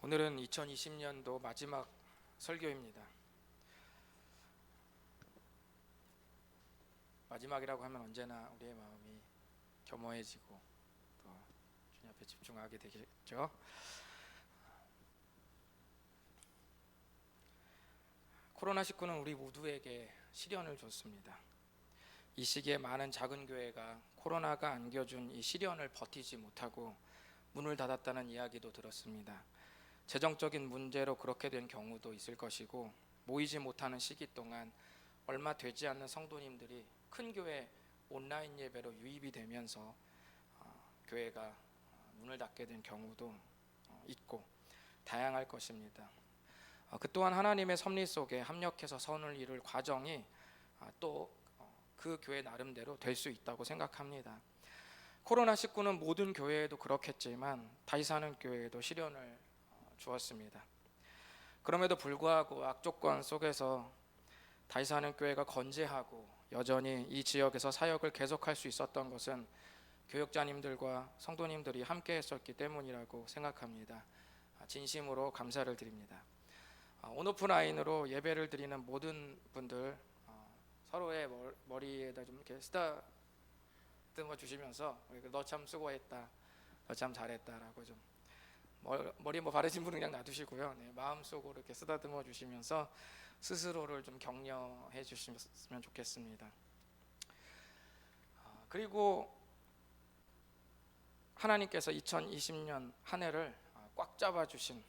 오늘은 2020년도 마지막 설교입니다. 마지막이라고 하면 언제나 우리의 마음이 겸허해지고 또 주님 앞에 집중하게 되겠죠. 코로나19는 우리 모두에게 시련을 줬습니다. 이 시기에 많은 작은 교회가 코로나가 안겨준 이 시련을 버티지 못하고 문을 닫았다는 이야기도 들었습니다. 재정적인 문제로 그렇게 된 경우도 있을 것이고, 모이지 못하는 시기 동안 얼마 되지 않는 성도님들이 큰 교회 온라인 예배로 유입이 되면서 교회가 문을 닫게 된 경우도 있고 다양할 것입니다. 그 또한 하나님의 섭리 속에 합력해서 선을 이룰 과정이 또 그 교회 나름대로 될 수 있다고 생각합니다. 코로나19는 모든 교회에도 그렇겠지만 다시 사는 교회에도 시련을 주었습니다. 그럼에도 불구하고 악조건 속에서 다시 사는 교회가 건재하고 여전히 이 지역에서 사역을 계속할 수 있었던 것은 교역자님들과 성도님들이 함께 했었기 때문이라고 생각합니다. 진심으로 감사를 드립니다. 온오프라인으로 예배를 드리는 모든 분들 서로의 머리에다 좀 이렇게 쓰다듬어 주시면서 너 참 수고했다, 너 참 잘했다라고 좀 머리 바르신 분은 그냥 놔두시고요. 마음속으로 이렇게 쓰다듬어 주시면서 스스로를 좀 격려해 주시면 좋겠습니다. 그리고 하나님께서 2020년 한 해를 꽉 잡아 주신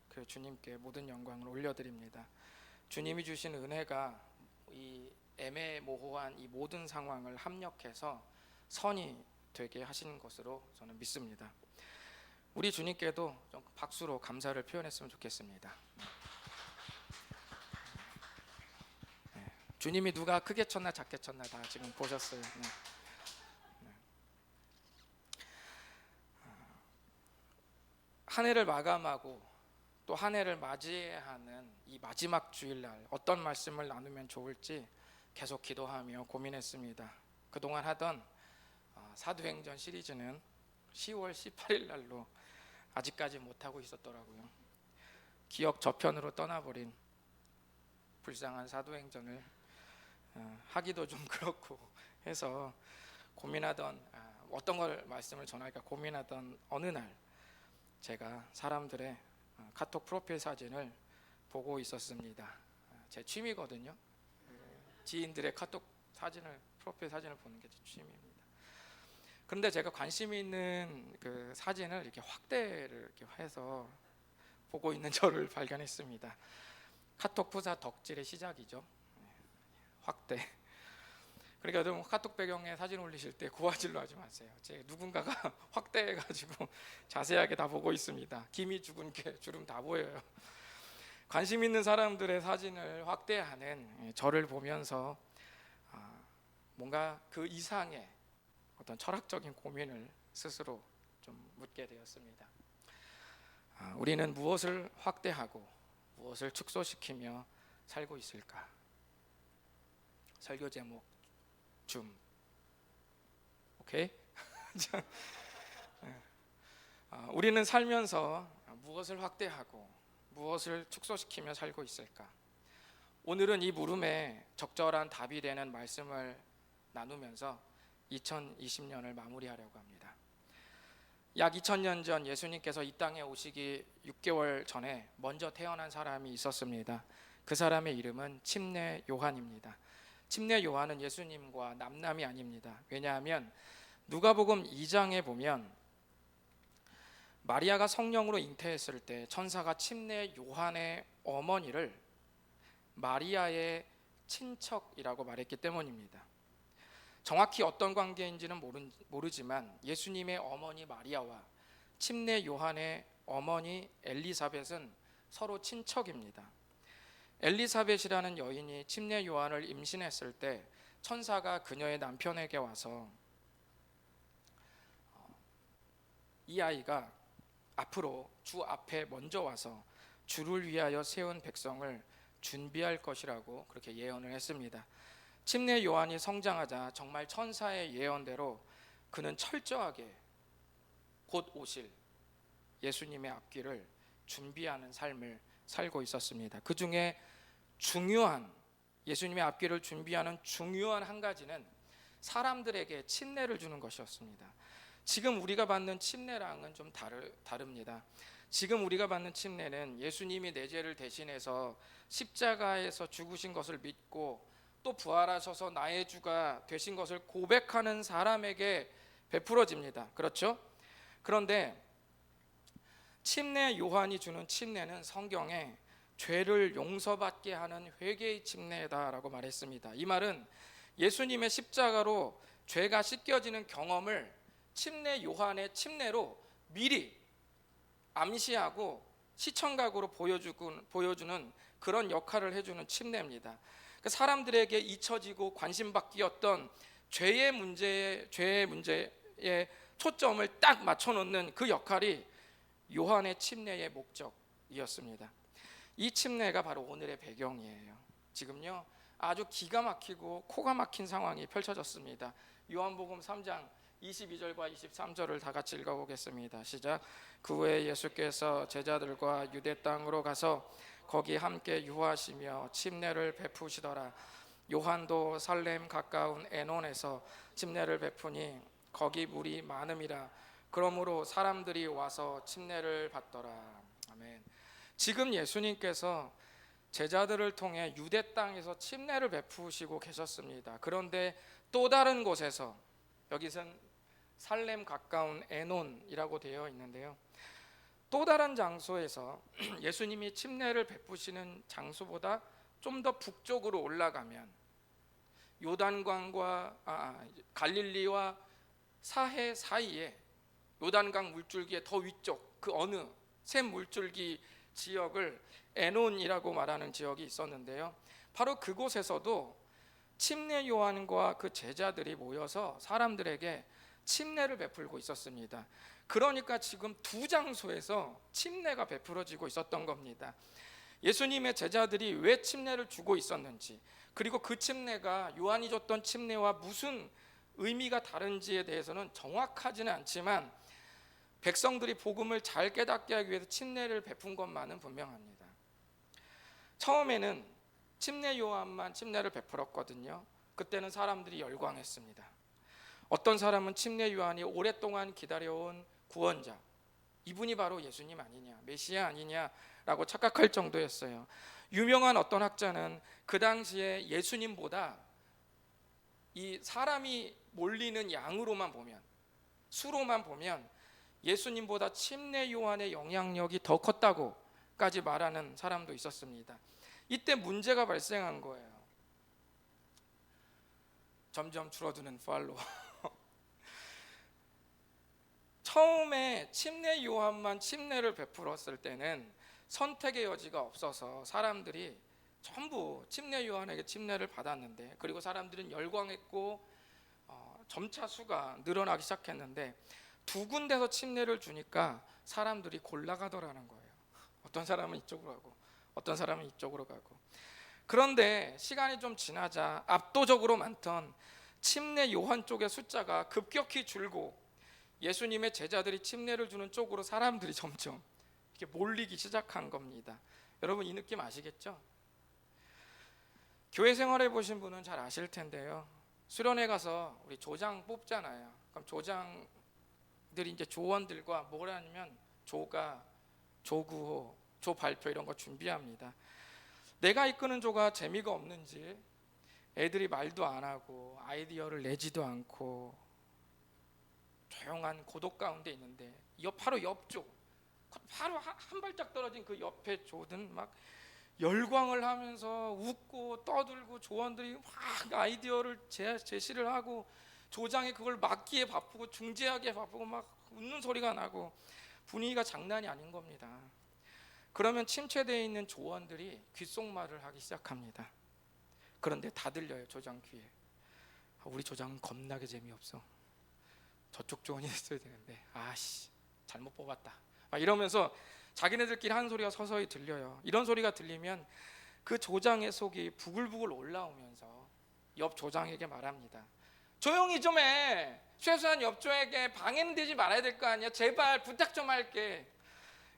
그 주님께 모든 영광을 올려드립니다. 주님이 주신 은혜가 이 애매모호한 이 모든 상황을 합력해서 선이 되게 하시는 것으로 저는 믿습니다. 우리 주님께도 좀 박수로 감사를 표현했으면 좋겠습니다. 주님이 누가 크게 쳤나 작게 쳤나 다 지금 보셨어요. 한 해를 마감하고 또 한 해를 맞이하는 이 마지막 주일날 어떤 말씀을 나누면 좋을지 계속 기도하며 고민했습니다. 그동안 하던 사도행전 시리즈는 10월 18일 날로 아직까지 못하고 있었더라고요. 기억 저편으로 떠나버린 불쌍한 사도행전을 하기도 좀 그렇고 해서 고민하던 어떤 걸 말씀을 전할까 고민하던 어느 날 제가 사람들의 카톡 프로필 사진을 보고 있었습니다. 제 취미거든요. 지인들의 카톡 사진을 프로필 사진을 보는 게 제 취미입니다. 그런데 제가 관심 있는 그 사진을 이렇게 확대를 이렇게 해서 보고 있는 저를 발견했습니다. 카톡 프사 덕질의 시작이죠. 확대. 그러니까 여러분 카톡 배경에 사진 올리실 때 고화질로 하지 마세요. 제 누군가가 확대해가지고 자세하게 다 보고 있습니다. 김이 죽은 게 주름 다 보여요. 관심 있는 사람들의 사진을 확대하는 저를 보면서 뭔가 그 이상의 어떤 철학적인 고민을 스스로 좀 묻게 되었습니다. 우리는 무엇을 확대하고 무엇을 축소시키며 살고 있을까? 설교 제목 줌. 오케이? 우리는 살면서 무엇을 확대하고 무엇을 축소시키며 살고 있을까? 오늘은 이 물음에 적절한 답이 되는 말씀을 나누면서 2020년을 마무리하려고 합니다. 약 2000년 전 예수님께서 이 땅에 오시기 6개월 전에 먼저 태어난 사람이 있었습니다. 그 사람의 이름은 침례 요한입니다. 침례 요한은 예수님과 남남이 아닙니다. 왜냐하면 누가복음 2장에 보면 마리아가 성령으로 잉태했을 때 천사가 침례 요한의 어머니를 마리아의 친척이라고 말했기 때문입니다. 정확히 어떤 관계인지는 모르지만 예수님의 어머니 마리아와 침례 요한의 어머니 엘리사벳은 서로 친척입니다. 엘리사벳이라는 여인이 침례 요한을 임신했을 때 천사가 그녀의 남편에게 와서 이 아이가 앞으로 주 앞에 먼저 와서 주를 위하여 세운 백성을 준비할 것이라고 그렇게 예언을 했습니다. 침례 요한이 성장하자 정말 천사의 예언대로 그는 철저하게 곧 오실 예수님의 앞길을 준비하는 삶을 살고 있었습니다. 그 중에 중요한, 예수님의 앞길을 준비하는 중요한 한 가지는 사람들에게 침례를 주는 것이었습니다. 지금 우리가 받는 침례랑은 좀 다릅니다. 지금 우리가 받는 침례는 예수님이 내 죄를 대신해서 십자가에서 죽으신 것을 믿고 또 부활하셔서 나의 주가 되신 것을 고백하는 사람에게 베풀어집니다. 그렇죠? 그런데 침례 요한이 주는 침례는 성경에 죄를 용서받게 하는 회개의 침례다라고 말했습니다. 이 말은 예수님의 십자가로 죄가 씻겨지는 경험을 침례 요한의 침례로 미리 암시하고 시청각으로 보여주는 그런 역할을 해주는 침례입니다. 사람들에게 잊혀지고 관심받기였던 죄의 문제에 초점을 딱 맞춰놓는 그 역할이 요한의 침례의 목적이었습니다. 이 침례가 바로 오늘의 배경이에요. 지금요 아주 기가 막히고 코가 막힌 상황이 펼쳐졌습니다. 요한복음 3장 22절과 23절을 다 같이 읽어보겠습니다. 시작. 그 후에 예수께서 제자들과 유대 땅으로 가서 거기 함께 유하시며 침례를 베푸시더라. 요한도 살렘 가까운 에논에서 침례를 베푸니 거기 물이 많음이라. 그러므로 사람들이 와서 침례를 받더라. 아멘. 지금 예수님께서 제자들을 통해 유대 땅에서 침례를 베푸시고 계셨습니다. 그런데 또 다른 곳에서, 여기선 살렘 가까운 에논이라고 되어 있는데요, 또 다른 장소에서 예수님이 침례를 베푸시는 장소보다 좀 더 북쪽으로 올라가면 요단강과 갈릴리와 사해 사이에 요단강 물줄기의 더 위쪽 그 어느 샘 물줄기 지역을 에논이라고 말하는 지역이 있었는데요, 바로 그곳에서도 침례 요한과 그 제자들이 모여서 사람들에게 침례를 베풀고 있었습니다. 그러니까 지금 두 장소에서 침례가 베풀어지고 있었던 겁니다. 예수님의 제자들이 왜 침례를 주고 있었는지, 그리고 그 침례가 요한이 줬던 침례와 무슨 의미가 다른지에 대해서는 정확하지는 않지만 백성들이 복음을 잘 깨닫게 하기 위해서 침례를 베푼 것만은 분명합니다. 처음에는 침례 요한만 침례를 베풀었거든요. 그때는 사람들이 열광했습니다. 어떤 사람은 침례 요한이 오랫동안 기다려온 구원자, 이분이 바로 예수님 아니냐, 메시아 아니냐라고 착각할 정도였어요. 유명한 어떤 학자는 그 당시에 예수님보다 이 사람이 몰리는 양으로만 보면, 수로만 보면 예수님보다 침례 요한의 영향력이 더 컸다고까지 말하는 사람도 있었습니다. 이때 문제가 발생한 거예요. 점점 줄어드는 팔로워. 처음에 침례 요한만 침례를 베풀었을 때는 선택의 여지가 없어서 사람들이 전부 침례 요한에게 침례를 받았는데, 그리고 사람들은 열광했고 점차 수가 늘어나기 시작했는데, 두 군데서 침례를 주니까 사람들이 골라가더라는 거예요. 어떤 사람은 이쪽으로 가고 어떤 사람은 이쪽으로 가고. 그런데 시간이 좀 지나자 압도적으로 많던 침례 요한 쪽의 숫자가 급격히 줄고 예수님의 제자들이 침례를 주는 쪽으로 사람들이 점점 이렇게 몰리기 시작한 겁니다. 여러분 이 느낌 아시겠죠? 교회 생활해 보신 분은 잘 아실 텐데요, 수련회 가서 우리 조장 뽑잖아요. 그럼 조장들이 이제 조원들과 뭘 하냐면 조가, 조구호, 조발표 이런 거 준비합니다. 내가 이끄는 조가 재미가 없는지 애들이 말도 안 하고 아이디어를 내지도 않고 조용한 고독 가운데 있는데 바로 옆조, 바로 한 발짝 떨어진 그 옆에 조든 막 열광을 하면서 웃고 떠들고 조원들이 막 아이디어를 제시를 하고 조장이 그걸 막기에 바쁘고 중재하기에 바쁘고 막 웃는 소리가 나고 분위기가 장난이 아닌 겁니다. 그러면 침체되어 있는 조원들이 귓속말을 하기 시작합니다. 그런데 다 들려요, 조장 귀에. 우리 조장은 겁나게 재미없어. 저쪽 조원이 했어야 되는데 아씨 잘못 뽑았다, 막 이러면서 자기네들끼리 하는 소리가 서서히 들려요. 이런 소리가 들리면 그 조장의 속이 부글부글 올라오면서 옆 조장에게 말합니다. 조용히 좀 해. 최소한 옆조에게 방해되지 말아야 될 거 아니야. 제발 부탁 좀 할게.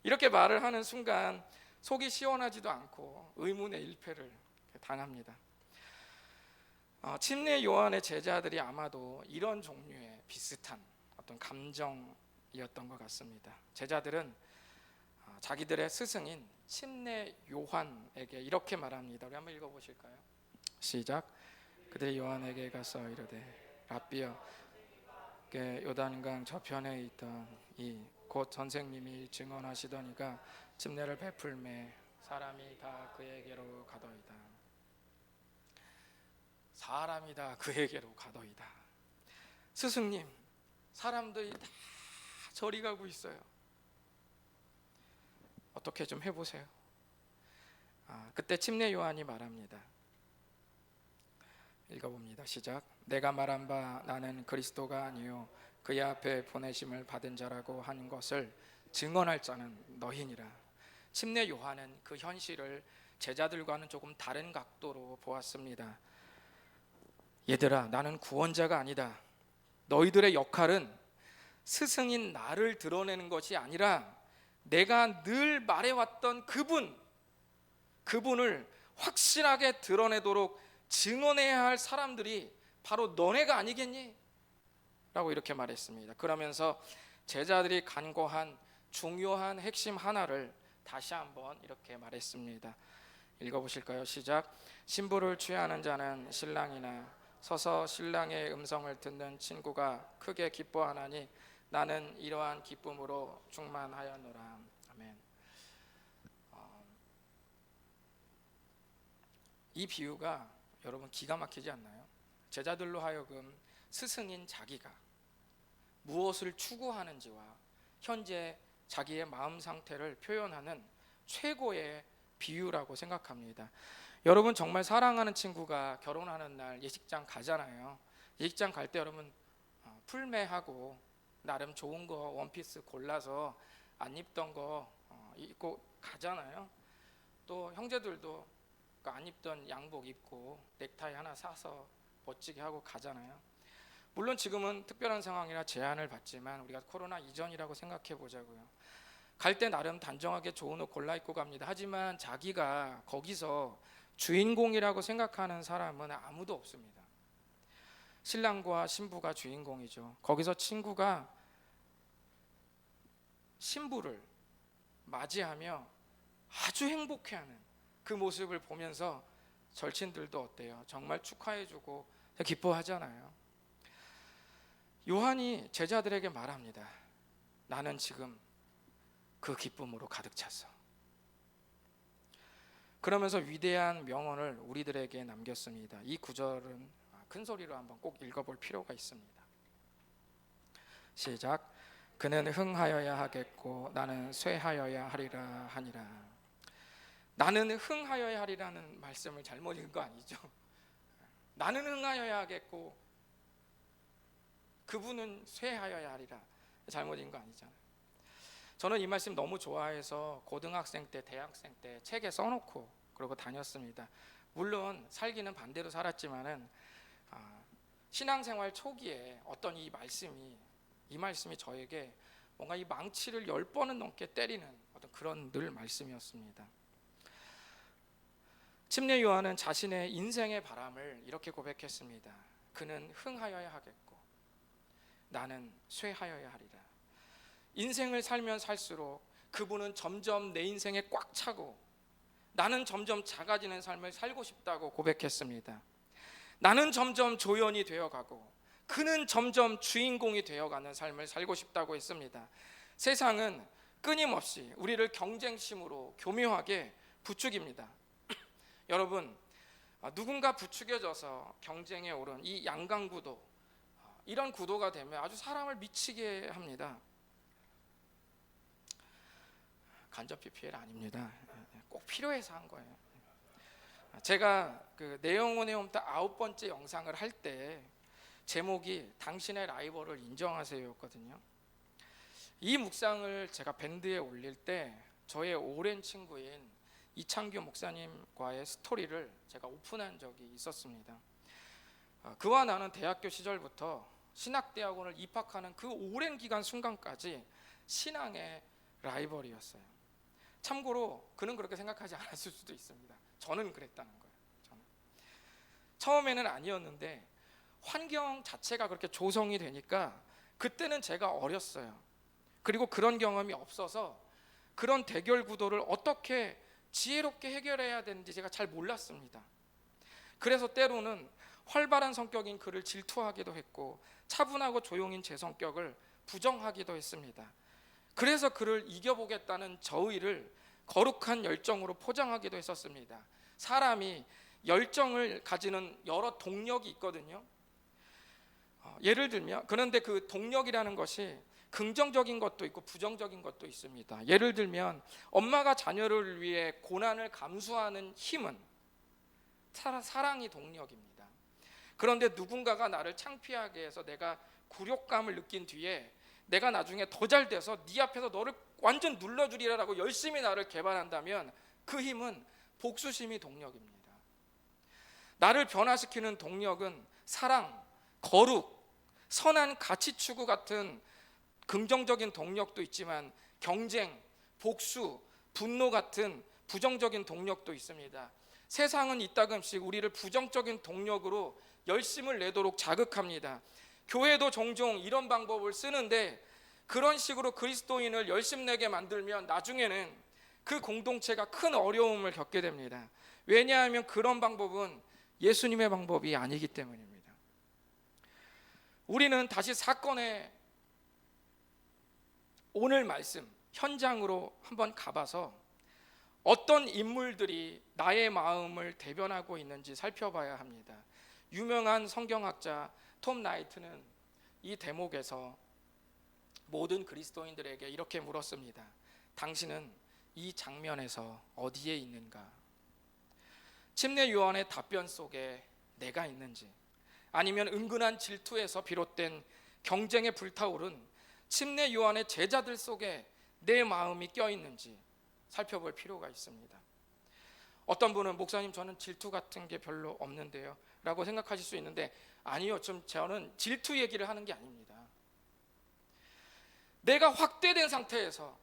이렇게 말을 하는 순간 속이 시원하지도 않고 의문의 일패를 당합니다. 침례 요한의 제자들이 아마도 이런 종류의 비슷한 어떤 감정이었던 것 같습니다. 제자들은 자기들의 스승인 침례 요한에게 이렇게 말합니다. 우리 한번 읽어보실까요? 시작. 그들이 요한에게 가서 이르되 랍비여, 요단강 저편에 있던 이 곧 선생님이 증언하시더니가 침례를 베풀매 사람이 다 그에게로 가더이다. 사람이 다 그에게로 가더이다. 스승님, 사람들이 다 저리 가고 있어요. 어떻게 좀 해보세요. 그때 침례 요한이 말합니다. 읽어봅니다. 시작. 내가 말한 바 나는 그리스도가 아니요 그의 앞에 보내심을 받은 자라고 하는 것을 증언할 자는 너희니라. 침례 요한은 그 현실을 제자들과는 조금 다른 각도로 보았습니다. 얘들아, 나는 구원자가 아니다. 너희들의 역할은 스승인 나를 드러내는 것이 아니라 내가 늘 말해왔던 그분을 확실하게 드러내도록 증언해야 할 사람들이 바로 너네가 아니겠니? 라고 이렇게 말했습니다. 그러면서 제자들이 간구한 중요한 핵심 하나를 다시 한번 이렇게 말했습니다. 읽어보실까요? 시작. 신부를 취하는 자는 신랑이나 서서 신랑의 음성을 듣는 친구가 크게 기뻐하나니 나는 이러한 기쁨으로 충만하였노라. 아멘. 이 비유가 여러분 기가 막히지 않나요? 제자들로 하여금 스승인 자기가 무엇을 추구하는지와 현재 자기의 마음 상태를 표현하는 최고의 비유라고 생각합니다. 여러분 정말 사랑하는 친구가 결혼하는 날 예식장 가잖아요. 예식장 갈 때 여러분 풀매하고 나름 좋은 거 원피스 골라서 안 입던 거 입고 가잖아요. 또 형제들도 안 입던 양복 입고 넥타이 하나 사서 멋지게 하고 가잖아요. 물론 지금은 특별한 상황이라 제한을 받지만 우리가 코로나 이전이라고 생각해 보자고요. 갈 때 나름 단정하게 좋은 옷 골라 입고 갑니다. 하지만 자기가 거기서 주인공이라고 생각하는 사람은 아무도 없습니다. 신랑과 신부가 주인공이죠. 거기서 친구가 신부를 맞이하며 아주 행복해하는 그 모습을 보면서 절친들도 어때요? 정말 축하해주고 기뻐하잖아요. 요한이 제자들에게 말합니다. 나는 지금 그 기쁨으로 가득 찼어. 그러면서 위대한 명언을 우리들에게 남겼습니다. 이 구절은 큰 소리로 한번 꼭 읽어볼 필요가 있습니다. 시작. 그는 흥하여야 하겠고 나는 쇠하여야 하리라 하니라. 나는 흥하여야 하리라는 말씀을 잘못 읽은 거 아니죠? 나는 흥하여야 하겠고 그분은 쇠하여야 하리라. 잘못 읽은 거 아니잖아요. 저는 이 말씀 너무 좋아해서 고등학생 때, 대학생 때 책에 써놓고 그러고 다녔습니다. 물론 살기는 반대로 살았지만은 신앙생활 초기에 어떤 이 말씀이 저에게 뭔가 이 망치를 10번은 넘게 때리는 어떤 그런 늘 말씀이었습니다. 침례 요한은 자신의 인생의 바람을 이렇게 고백했습니다. 그는 흥하여야 하겠고 나는 쇠하여야 하리라. 인생을 살면 살수록 그분은 점점 내 인생에 꽉 차고 나는 점점 작아지는 삶을 살고 싶다고 고백했습니다. 나는 점점 조연이 되어가고 그는 점점 주인공이 되어가는 삶을 살고 싶다고 했습니다. 세상은 끊임없이 우리를 경쟁심으로 교묘하게 부추깁니다. 여러분, 누군가 부추겨져서 경쟁에 오른 이 양강구도, 이런 구도가 되면 아주 사람을 미치게 합니다. 간접 PPL 아닙니다. 꼭 필요해서 한 거예요. 제가 그 내영혼의 홈트 9번째 영상을 할 때 제목이 당신의 라이벌을 인정하세요였거든요. 이 묵상을 제가 밴드에 올릴 때 저의 오랜 친구인 이창규 목사님과의 스토리를 제가 오픈한 적이 있었습니다. 그와 나는 대학교 시절부터 신학대학원을 입학하는 그 오랜 기간 순간까지 신앙의 라이벌이었어요. 참고로 그는 그렇게 생각하지 않았을 수도 있습니다. 저는 그랬다는 거예요. 처음에는 아니었는데 환경 자체가 그렇게 조성이 되니까 그때는 제가 어렸어요. 그리고 그런 경험이 없어서 그런 대결 구도를 어떻게 지혜롭게 해결해야 되는지 제가 잘 몰랐습니다. 그래서 때로는 활발한 성격인 그를 질투하기도 했고 차분하고 조용인 제 성격을 부정하기도 했습니다. 그래서 그를 이겨보겠다는 저의를 거룩한 열정으로 포장하기도 했었습니다. 사람이 열정을 가지는 여러 동력이 있거든요. 예를 들면, 그런데 그 동력이라는 것이 긍정적인 것도 있고 부정적인 것도 있습니다. 예를 들면 엄마가 자녀를 위해 고난을 감수하는 힘은 사랑이 동력입니다. 그런데 누군가가 나를 창피하게 해서 내가 굴욕감을 느낀 뒤에 내가 나중에 더 잘 돼서 네 앞에서 너를 완전 눌러주리라고 열심히 나를 개발한다면 그 힘은 복수심이 동력입니다. 나를 변화시키는 동력은 사랑, 거룩, 선한 가치 추구 같은 긍정적인 동력도 있지만 경쟁, 복수, 분노 같은 부정적인 동력도 있습니다. 세상은 이따금씩 우리를 부정적인 동력으로 열심을 내도록 자극합니다. 교회도 종종 이런 방법을 쓰는데 그런 식으로 그리스도인을 열심내게 만들면 나중에는 그 공동체가 큰 어려움을 겪게 됩니다. 왜냐하면 그런 방법은 예수님의 방법이 아니기 때문입니다. 우리는 다시 사건의 오늘 말씀 현장으로 한번 가봐서 어떤 인물들이 나의 마음을 대변하고 있는지 살펴봐야 합니다. 유명한 성경학자 톰 라이트는 이 대목에서 모든 그리스도인들에게 이렇게 물었습니다. 당신은 이 장면에서 어디에 있는가? 침례 요한의 답변 속에 내가 있는지, 아니면 은근한 질투에서 비롯된 경쟁에 불타오른 침례 요한의 제자들 속에 내 마음이 껴있는지 살펴볼 필요가 있습니다. 어떤 분은 목사님 저는 질투 같은 게 별로 없는데요 라고 생각하실 수 있는데 아니요, 저는 질투 얘기를 하는 게 아닙니다. 내가 확대된 상태에서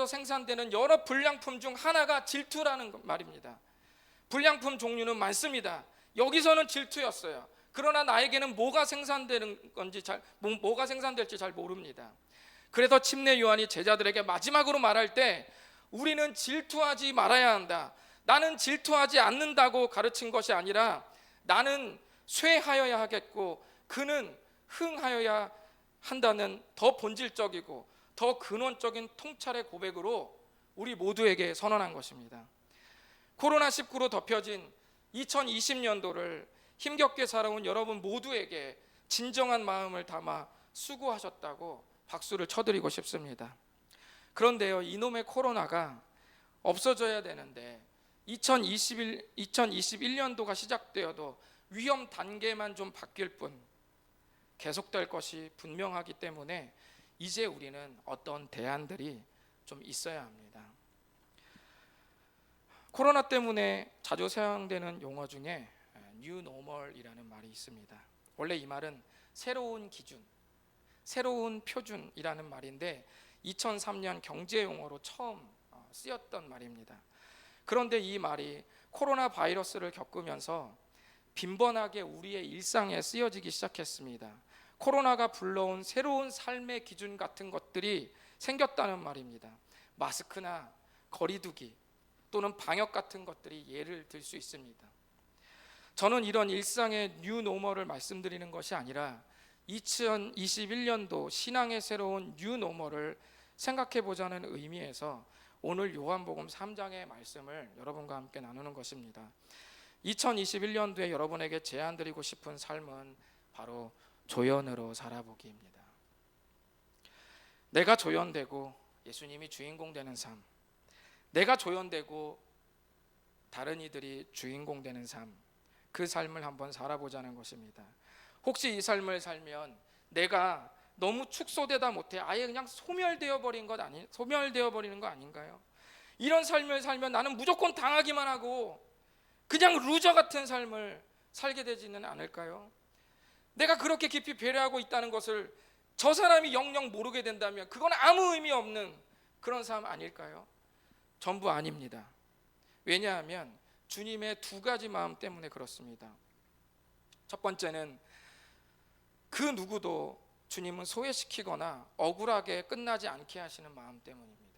생산되는 여러 불량품 중 하나가 질투라는 말입니다. 불량품 종류는 많습니다. 여기서는 질투였어요. 그러나 나에게는 뭐가 생산되는 건지 뭐가 생산될지 잘 모릅니다. 그래서 침례 요한이 제자들에게 마지막으로 말할 때 우리는 질투하지 말아야 한다. 나는 질투하지 않는다고 가르친 것이 아니라 나는 쇠하여야 하겠고 그는 흥하여야 한다는 더 본질적이고 더 근원적인 통찰의 고백으로 우리 모두에게 선언한 것입니다. 코로나19로 덮여진 2020년도를 힘겹게 살아온 여러분 모두에게 진정한 마음을 담아 수고하셨다고 박수를 쳐드리고 싶습니다. 그런데요, 이놈의 코로나가 없어져야 되는데 2021년도가 시작되어도 위험 단계만 좀 바뀔 뿐 계속될 것이 분명하기 때문에 이제 우리는 어떤 대안들이 좀 있어야 합니다. 코로나 때문에 자주 사용되는 용어 중에 New Normal이라는 말이 있습니다. 원래 이 말은 새로운 기준, 새로운 표준이라는 말인데 2003년 경제 용어로 처음 쓰였던 말입니다. 그런데 이 말이 코로나 바이러스를 겪으면서 빈번하게 우리의 일상에 쓰여지기 시작했습니다. 코로나가 불러온 새로운 삶의 기준 같은 것들이 생겼다는 말입니다. 마스크나 거리두기 또는 방역 같은 것들이 예를 들 수 있습니다. 저는 이런 일상의 뉴 노멀을 말씀드리는 것이 아니라 2021년도 신앙의 새로운 뉴 노멀을 생각해 보자는 의미에서 오늘 요한복음 3장의 말씀을 여러분과 함께 나누는 것입니다. 2021년도에 여러분에게 제안드리고 싶은 삶은 바로 조연으로 살아보기입니다. 내가 조연되고 예수님이 주인공 되는 삶, 내가 조연되고 다른 이들이 주인공 되는 삶, 그 삶을 한번 살아보자는 것입니다. 혹시 이 삶을 살면 내가 너무 축소되다 못해 아예 그냥 소멸되어 버리는 거 아닌가요? 이런 삶을 살면 나는 무조건 당하기만 하고 그냥 루저 같은 삶을 살게 되지는 않을까요? 내가 그렇게 깊이 배려하고 있다는 것을 저 사람이 영영 모르게 된다면 그건 아무 의미 없는 그런 삶 아닐까요? 전부 아닙니다. 왜냐하면 주님의 두 가지 마음 때문에 그렇습니다. 첫 번째는 그 누구도 주님은 소외시키거나 억울하게 끝나지 않게 하시는 마음 때문입니다.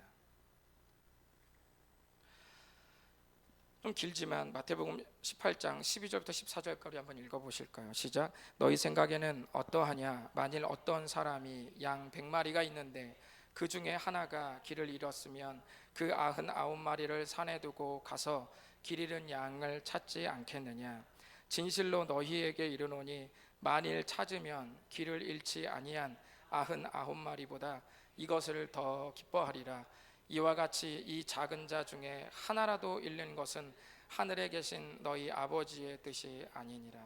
좀 길지만 마태복음 18장 12절부터 14절까지 한번 읽어보실까요? 시작. 너희 생각에는 어떠하냐? 만일 어떤 사람이 양 100마리가 있는데 그 중에 하나가 길을 잃었으면 그 99마리를 산에 두고 가서 길 잃은 양을 찾지 않겠느냐? 진실로 너희에게 이르노니 만일 찾으면 길을 잃지 아니한 99마리보다 이것을 더 기뻐하리라. 이와 같이 이 작은 자 중에 하나라도 잃는 것은 하늘에 계신 너희 아버지의 뜻이 아니니라.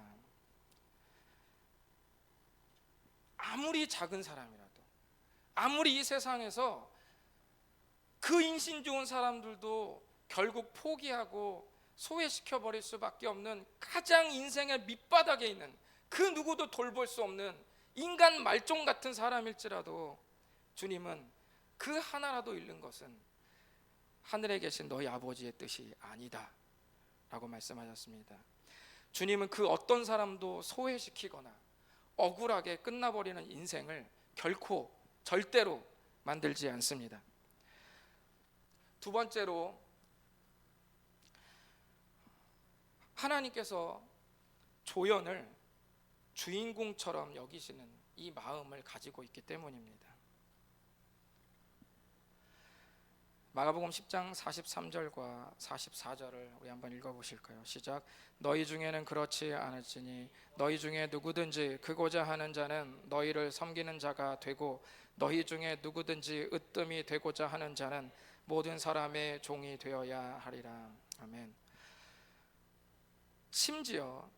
아무리 작은 사람이라도, 아무리 이 세상에서 그 인신 좋은 사람들도 결국 포기하고 소외시켜 버릴 수밖에 없는 가장 인생의 밑바닥에 있는 그 누구도 돌볼 수 없는 인간 말종 같은 사람일지라도 주님은 그 하나라도 잃는 것은 하늘에 계신 너희 아버지의 뜻이 아니다 라고 말씀하셨습니다. 주님은 그 어떤 사람도 소외시키거나 억울하게 끝나버리는 인생을 결코 절대로 만들지 않습니다. 두 번째로, 하나님께서 조연을 주인공처럼 여기시는 이 마음을 가지고 있기 때문입니다. 마가복음 10장 43절과 44절을 우리 한번 읽어보실까요? 시작. 너희 중에는 그렇지 않을지니 너희 중에 누구든지 크고자 하는 자는 너희를 섬기는 자가 되고 너희 중에 누구든지 으뜸이 되고자 하는 자는 모든 사람의 종이 되어야 하리라. 아멘. 심지어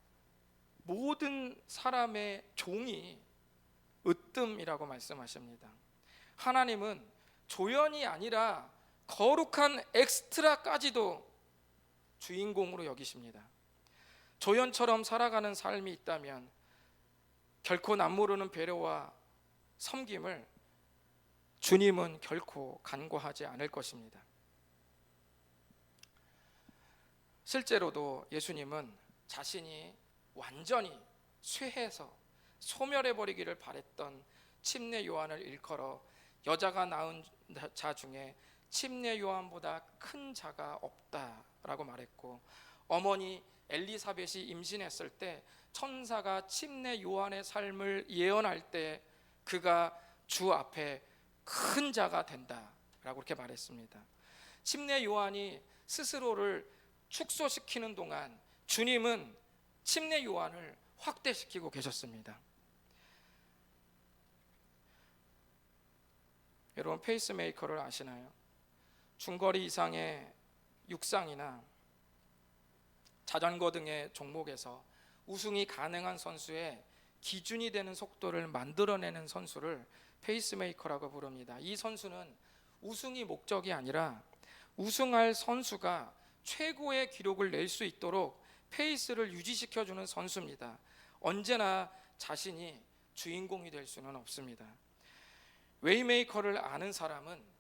모든 사람의 종이 으뜸이라고 말씀하십니다. 하나님은 조연이 아니라 거룩한 엑스트라까지도 주인공으로 여기십니다. 조연처럼 살아가는 삶이 있다면 결코 남모르는 배려와 섬김을 주님은 결코 간과하지 않을 것입니다. 실제로도 예수님은 자신이 완전히 쇠해서 소멸해버리기를 바랬던 침례 요한을 일컬어 여자가 낳은 자 중에 침례 요한보다 큰 자가 없다라고 말했고, 어머니 엘리사벳이 임신했을 때 천사가 침례 요한의 삶을 예언할 때 그가 주 앞에 큰 자가 된다라고 그렇게 말했습니다. 침례 요한이 스스로를 축소시키는 동안 주님은 침례 요한을 확대시키고 계셨습니다. 여러분, 페이스메이커를 아시나요? 중거리 이상의 육상이나 자전거 등의 종목에서 우승이 가능한 선수의 기준이 되는 속도를 만들어내는 선수를 페이스메이커라고 부릅니다. 이 선수는 우승이 목적이 아니라 우승할 선수가 최고의 기록을 낼 수 있도록 페이스를 유지시켜주는 선수입니다. 언제나 자신이 주인공이 될 수는 없습니다. 웨이메이커를 아는 사람은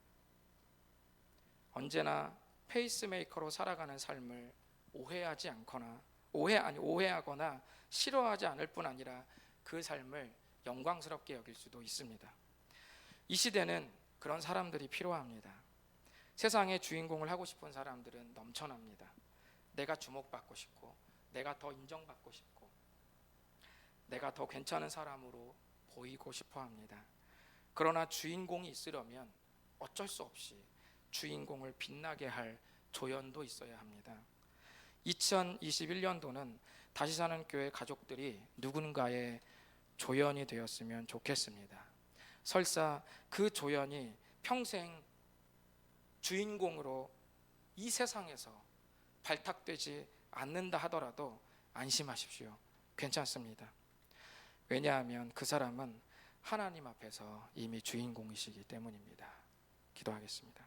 언제나 페이스메이커로 살아가는 삶을 오해하지 않거나 오해하거나 싫어하지 않을 뿐 아니라 그 삶을 영광스럽게 여길 수도 있습니다. 이 시대는 그런 사람들이 필요합니다. 세상의 주인공을 하고 싶은 사람들은 넘쳐납니다. 내가 주목받고 싶고, 내가 더 인정받고 싶고, 내가 더 괜찮은 사람으로 보이고 싶어 합니다. 그러나 주인공이 있으려면 어쩔 수 없이 주인공을 빛나게 할 조연도 있어야 합니다. 2021년도는 다시 사는 교회 가족들이 누군가의 조연이 되었으면 좋겠습니다. 설사 그 조연이 평생 주인공으로 이 세상에서 발탁되지 않는다 하더라도 안심하십시오. 괜찮습니다. 왜냐하면 그 사람은 하나님 앞에서 이미 주인공이시기 때문입니다. 기도하겠습니다.